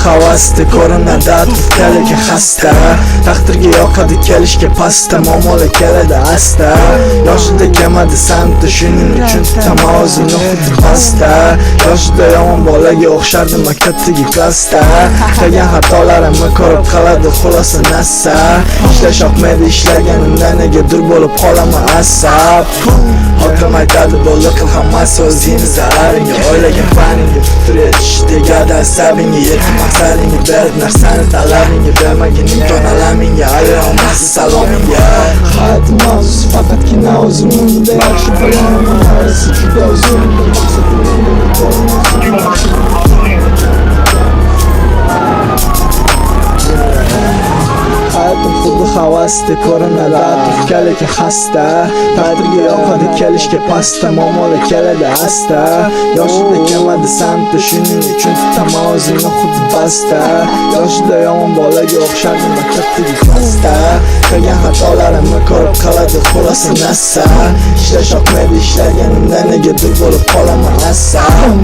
havasda ko'rinadi atrofdagi xasta. Taqdirga yoqadi kelishga pasta, muammolar keladi asta. Yoshida kelmadi samti, shuning uchun tutaman o'zimni xuddi pasta. Yoshida yomon bolaga o'xshardim maktabdagi klassda. Qilgan xatolarimni ko'rib qoladi xulosa nassa. Ishlash yoqmaydi ishlaganimda nega dur bo'lib qolaman asab. Hokim aytadi bo'ldi qil hammasi o'zingni zararingga. O'ylagan faningga putur yetish tegadi asabingga. Yetib maqsadingga berib narsani talabingga. Bermagin imkon alamingga, ayray olmasdi salomingga. Hayotim mavzusi faqatgina o'zim unda yaxshi bilaman. Orasi juda uzun. Hayotim xuddi havasda ko'rinadi atrofdagi xasta. Taqdirga yoqadi kelishga pasta, muammolar keladi asta. Yoshida kelmadi samti, shuning uchun tutaman o'zimni xuddi pasta. Yoshida yomon bolaga o'xshardim maktabdagi klassda. Qilgan xatolarimni ko'rib qoladi xulosa nassa. Ishlash yoqmaydi ishlaganimda nega dur bo'lib qolaman asab.